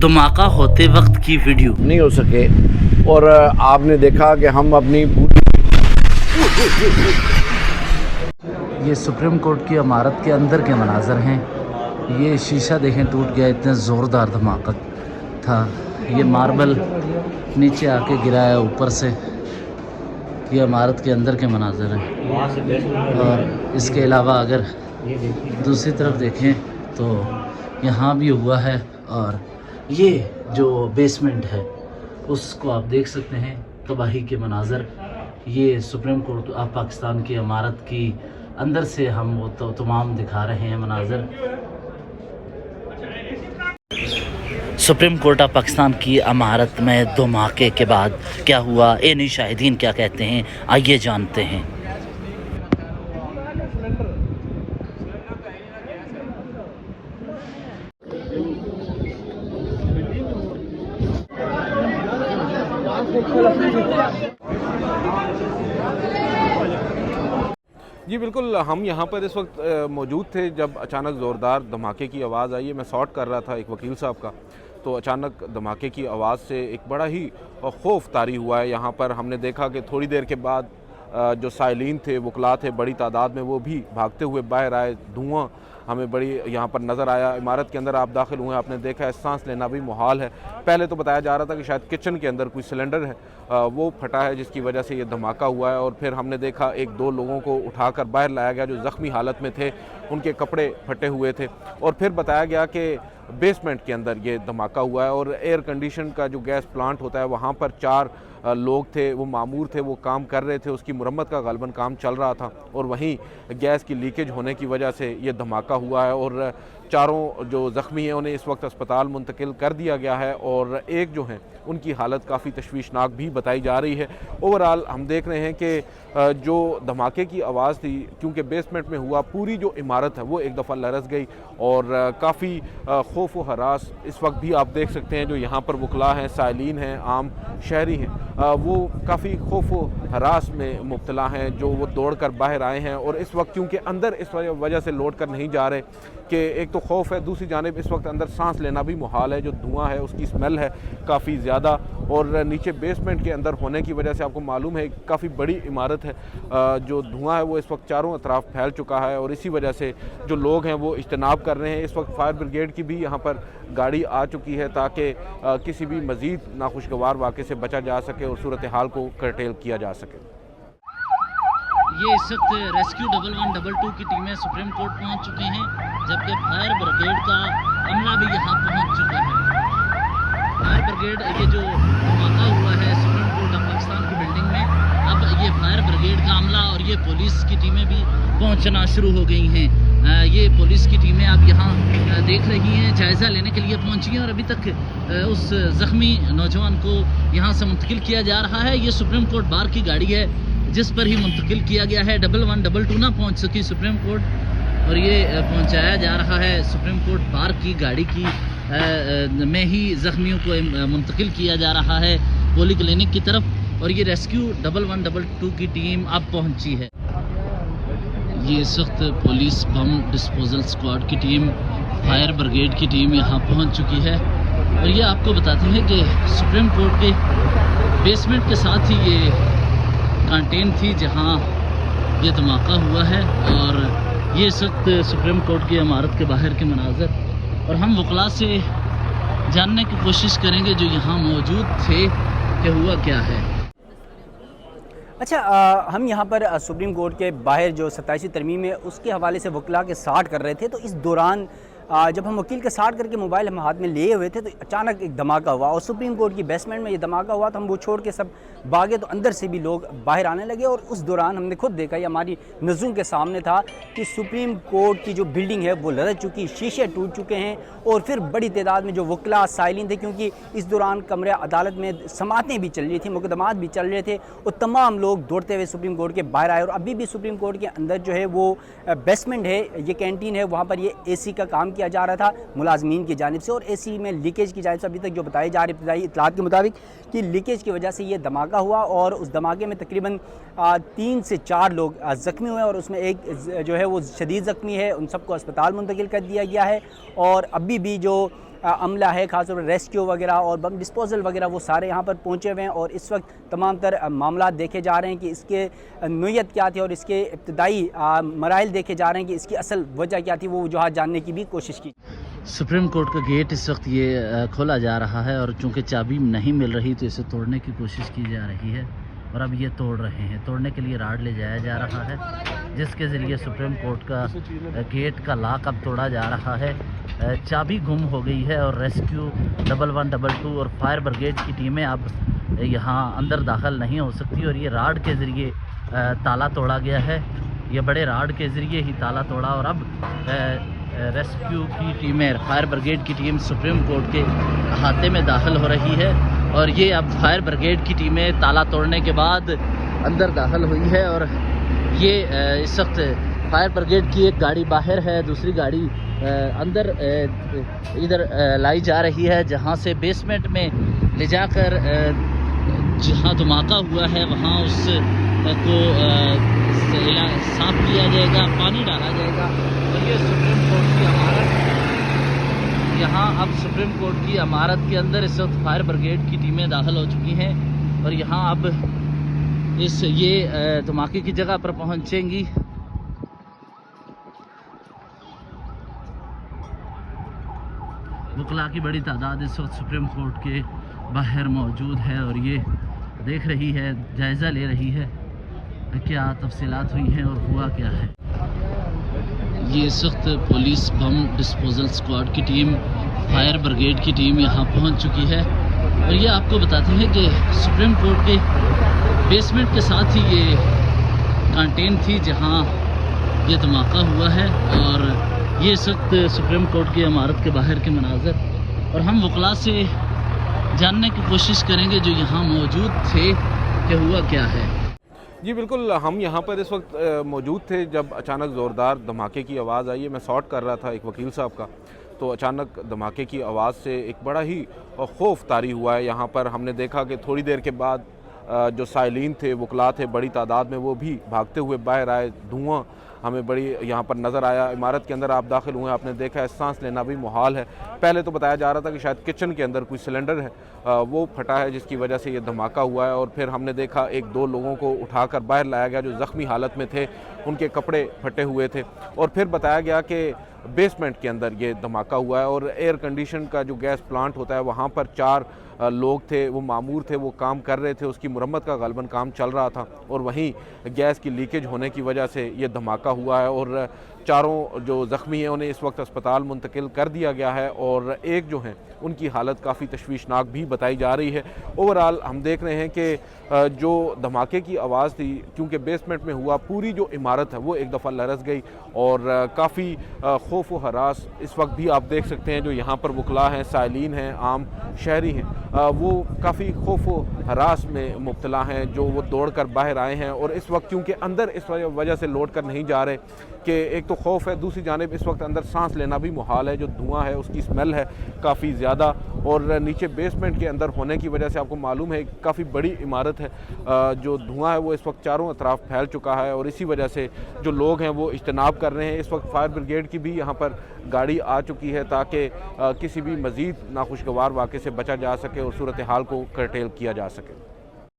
धमाका होते वक्त की वीडियो नहीं हो सके और आपने देखा कि हम अपनी ये सुप्रीम कोर्ट की इमारत के अंदर के मनाजर हैं। ये शीशा देखें टूट गया, इतना ज़ोरदार धमाका था। ये मार्बल नीचे आके गिरा है ऊपर से। ये इमारत के अंदर के मनाजर हैं। और इसके अलावा अगर दूसरी तरफ देखें तो यहाँ भी हुआ है। और ये जो बेसमेंट है उसको आप देख सकते हैं, तबाही के मनाजर। ये सुप्रीम कोर्ट ऑफ पाकिस्तान की इमारत की अंदर से हम वो तो तमाम दिखा रहे हैं मनाजर। सुप्रीम कोर्ट ऑफ पाकिस्तान की इमारत में धमाके के बाद क्या हुआ, इन्हीं शाहिदीन क्या कहते हैं, आइए जानते हैं। जी बिल्कुल, हम यहाँ पर इस वक्त मौजूद थे जब अचानक ज़ोरदार धमाके की आवाज़ आई है। मैं शॉट कर रहा था एक वकील साहब का, तो अचानक धमाके की आवाज़ से एक बड़ा ही खौफ तारी हुआ है। यहाँ पर हमने देखा कि थोड़ी देर के बाद जो साइलिन थे, वकला थे, बड़ी तादाद में वो भी भागते हुए बाहर आए। धुआं हमें बड़ी यहाँ पर नज़र आया। इमारत के अंदर आप दाखिल हुए, आपने देखा है सांस लेना भी मुहाल है। पहले तो बताया जा रहा था कि शायद किचन के अंदर कोई सिलेंडर है वो फटा है जिसकी वजह से ये धमाका हुआ है। और फिर हमने देखा एक दो लोगों को उठाकर बाहर लाया गया जो ज़ख्मी हालत में थे, उनके कपड़े फटे हुए थे। और फिर बताया गया कि बेसमेंट के अंदर ये धमाका हुआ है और एयर कंडीशन का जो गैस प्लांट होता है वहाँ पर 4 लोग थे, वो मामूर थे, वो काम कर रहे थे, उसकी मुरम्मत का गालबन काम चल रहा था और वहीं गैस की लीकेज होने की वजह से ये धमाका हुआ है। और चारों जो ज़ख्मी हैं उन्हें इस वक्त अस्पताल मुंतकिल कर दिया गया है और एक जो हैं उनकी हालत काफ़ी तशवीशनाक भी बताई जा रही है। ओवरऑल हम देख रहे हैं कि जो धमाके की आवाज़ थी, क्योंकि बेसमेंट में हुआ, पूरी जो इमारत है वो एक दफ़ा लरस गई और काफ़ी खौफ व हरास इस वक्त भी आप देख सकते हैं। जो यहाँ पर वकला हैं, साइलिन हैं, आम शहरी हैं, वो काफ़ी खौफ व हरास में मुब्तला हैं, जो वो दौड़ कर बाहर आए हैं। और इस वक्त क्योंकि अंदर इस वजह से लौट कर नहीं जा रहे कि एक तो खौफ है, दूसरी जानिब इस वक्त अंदर सांस लेना भी मुहाल है। जो धुआं है उसकी स्मेल है काफ़ी ज़्यादा और नीचे बेसमेंट के अंदर होने की वजह से आपको मालूम है काफ़ी बड़ी इमारत है। जो धुआं है वो इस वक्त चारों तरफ फैल चुका है और इसी वजह से जो लोग हैं वो इज्तनाब कर रहे हैं। इस वक्त फायर ब्रिगेड की भी यहाँ पर गाड़ी आ चुकी है ताकि किसी भी मज़ीद नाखुशगवार वाक़े से बचा जा सके और सूरत हाल को कर्टेल किया जा सके। ये इस वक्त रेस्क्यू 1112 की टीमें सुप्रीम कोर्ट पहुंच चुकी हैं, जबकि फायर ब्रिगेड का अमला भी यहां पहुंच चुका है। फायर ब्रिगेड, ये जो धमाका हुआ है सुप्रीम कोर्ट ऑफ पाकिस्तान की बिल्डिंग में, अब ये फायर ब्रिगेड का अमला और ये पुलिस की टीमें भी पहुंचना शुरू हो गई हैं। ये पुलिस की टीमें अब यहाँ देख रही हैं, जायज़ा लेने के लिए पहुंची हैं और अभी तक उस ज़ख्मी नौजवान को यहाँ से मुंतकिल किया जा रहा है। ये सुप्रीम कोर्ट बार की गाड़ी है जिस पर ही मुंतकिल किया गया है। 1112 ना पहुंच सकी सुप्रीम कोर्ट और ये पहुंचाया जा रहा है सुप्रीम कोर्ट बार की गाड़ी की में ही ज़ख्मियों को मुंतकिल किया जा रहा है पोली क्लिनिक की तरफ। और ये रेस्क्यू 1112 की टीम अब पहुंची है। ये इस वक्त पुलिस बम डिस्पोजल स्क्वाड की टीम, फायर ब्रिगेड की टीम यहाँ पहुँच चुकी है। और ये आपको बताती है कि सुप्रीम कोर्ट के बेसमेंट के साथ ही ये कैंटीन थी जहां ये धमाका हुआ है। और ये इस वक्त सुप्रीम कोर्ट की इमारत के बाहर के मनाजर, और हम वकला से जानने की कोशिश करेंगे जो यहाँ मौजूद थे कि हुआ क्या है। अच्छा, हम यहाँ पर सुप्रीम कोर्ट के बाहर जो 27वीं तरमीम है उसके हवाले से वकला के साठ कर रहे थे, तो इस दौरान जब हम वकील के साठ करके मोबाइल हम हाथ में लिए हुए थे तो अचानक एक धमाका हुआ और सुप्रीम कोर्ट की बेसमेंट में ये धमाका हुआ। तो हम वो छोड़ के सब भागे तो अंदर से भी लोग बाहर आने लगे और उस दौरान हमने खुद देखा, ये हमारी नज़रों के सामने था कि सुप्रीम कोर्ट की जो बिल्डिंग है वो लरस चुकी, शीशे टूट चुके हैं और फिर बड़ी तादाद में जो वकला साइलिन थे, क्योंकि इस दौरान कमरे अदालत में समातें भी चल रही थी, मुकदमात भी चल रहे थे और तमाम लोग दौड़ते हुए सुप्रीम कोर्ट के बाहर आए। और अभी भी सुप्रीम कोर्ट के अंदर जो है वो बेसमेंट है, ये कैंटीन है, वहाँ पर ये AC का काम किया जा रहा था मुलाजमीन की जानिब से और AC में लीकेज की जानिब से अभी तक जो बताई जा रही इब्तदाई इतलात के मुताबिक कि लीकेज की वजह से ये धमाका हुआ और उस धमाके में तकरीबन 3 से 4 लोग ज़ख्मी हुए और उसमें एक जो है वो शदीद ज़ख्मी है, उन सबको अस्पताल मुंतकिल कर दिया गया है। और अभी भी जो अमला है, खासतौर पर रेस्क्यू वगैरह और बम डिस्पोजल वगैरह, वो सारे यहाँ पर पहुँचे हुए हैं और इस वक्त तमाम तर मामला देखे जा रहे हैं कि इसके नोयत क्या थी और इसके इब्तदाई मराइल देखे जा रहे हैं कि इसकी असल वजह क्या थी, वो वजूहात जानने की भी कोशिश की। सुप्रीम कोर्ट का गेट इस वक्त ये खोला जा रहा है और चूंकि चाबी नहीं मिल रही तो इसे तोड़ने की कोशिश की जा रही है और अब ये तोड़ रहे हैं। तोड़ने के लिए राड ले जाया जा रहा है जिसके ज़रिए सुप्रीम कोर्ट का गेट का लॉक अब तोड़ा जा रहा है। चाबी गुम हो गई है और रेस्क्यू 1112 और फायर ब्रिगेड की टीमें अब यहाँ अंदर दाखिल नहीं हो सकती और ये राड के ज़रिए ताला तोड़ा गया है। ये बड़े राड के ज़रिए ही ताला तोड़ा और अब रेस्क्यू की टीमें, फायर ब्रिगेड की टीम सुप्रीम कोर्ट के अहाते में दाखिल हो रही है और ये अब फायर ब्रिगेड की टीमें ताला तोड़ने के बाद अंदर दाखिल हुई है और ये इस वक्त फायर ब्रिगेड की एक गाड़ी बाहर है, दूसरी गाड़ी अंदर इधर लाई जा रही है जहाँ से बेसमेंट में ले जाकर जहाँ धमाका हुआ है वहाँ उस को साफ किया जाएगा, पानी डाला जाएगा। और ये सुप्रीम कोर्ट की इमारत, यहाँ अब सुप्रीम कोर्ट की इमारत के अंदर इस वक्त फायर ब्रिगेड की टीमें दाखिल हो चुकी हैं और यहाँ अब इस ये धमाके की जगह पर पहुँचेंगी। वकला की बड़ी तादाद इस वक्त सुप्रीम कोर्ट के बाहर मौजूद है और ये देख रही है, जायज़ा ले रही है क्या तफसीलात हुई हैं और हुआ क्या है। ये इस वक्त पुलिस बम डिस्पोजल स्क्वाड की टीम, फायर ब्रिगेड की टीम यहाँ पहुँच चुकी है और ये आपको बताते हैं कि सुप्रीम कोर्ट के बेसमेंट के साथ ही ये कैंटीन थी जहाँ ये धमाका हुआ है और ये इस वक्त सुप्रीम कोर्ट की इमारत के बाहर के मनाज़र और हम वकला से जानने की कोशिश करेंगे जो यहाँ मौजूद थे कि हुआ क्या है। जी बिल्कुल, हम यहाँ पर इस वक्त मौजूद थे जब अचानक ज़ोरदार धमाके की आवाज़ आई है। मैं शॉट कर रहा था एक वकील साहब का, तो अचानक धमाके की आवाज़ से एक बड़ा ही खौफ तारी हुआ है। यहाँ पर हमने देखा कि थोड़ी देर के बाद जो साइलिन थे, वकला थे, बड़ी तादाद में वो भी भागते हुए बाहर आए। धुआं हमें बड़ी यहाँ पर नज़र आया। इमारत के अंदर आप दाखिल हुए, आपने देखा है सांस लेना भी मुहाल है। पहले तो बताया जा रहा था कि शायद किचन के अंदर कोई सिलेंडर है वो फटा है जिसकी वजह से ये धमाका हुआ है और फिर हमने देखा एक दो लोगों को उठाकर बाहर लाया गया जो ज़ख्मी हालत में थे, उनके कपड़े फटे हुए थे और फिर बताया गया कि बेसमेंट के अंदर ये धमाका हुआ है और एयर कंडीशन का जो गैस प्लांट होता है वहाँ पर 4 लोग थे, वो मामूर थे, वो काम कर रहे थे, उसकी मुरम्मत का गालबन काम चल रहा था और वहीं गैस की लीकेज होने की वजह से ये धमाका हुआ है और चारों जो ज़ख्मी हैं उन्हें इस वक्त अस्पताल मुंतकिल कर दिया गया है और एक जो हैं उनकी हालत काफ़ी तशवीशनाक भी बताई जा रही है। ओवरऑल हम देख रहे हैं कि जो धमाके की आवाज़ थी, क्योंकि बेसमेंट में हुआ, पूरी जो इमारत है वो एक दफ़ा लरस गई और काफ़ी खौफ व हरास इस वक्त भी आप देख सकते हैं। जो यहाँ पर वकला हैं, साइलिन हैं, आम शहरी हैं, वो काफ़ी खौफ व हरास में मुब्तला हैं, जो वो दौड़ कर बाहर आए हैं और इस वक्त क्योंकि अंदर इस वजह से लौट कर नहीं जा रहे कि एक तो खौफ है, दूसरी जानिब इस वक्त अंदर सांस लेना भी मुहाल है। जो धुआं है उसकी स्मेल है काफ़ी ज़्यादा और नीचे बेसमेंट के अंदर होने की वजह से आपको मालूम है काफ़ी बड़ी इमारत है, जो धुआं है वो इस वक्त चारों अतराफ फैल चुका है और इसी वजह से जो लोग हैं वो इज्तनाब कर रहे हैं। इस वक्त फायर ब्रिगेड की भी यहाँ पर गाड़ी आ चुकी है ताकि किसी भी मज़ीद नाखुशगवार वाक़े से बचा जा सके और सूरत हाल को कर्टेल किया जा सके।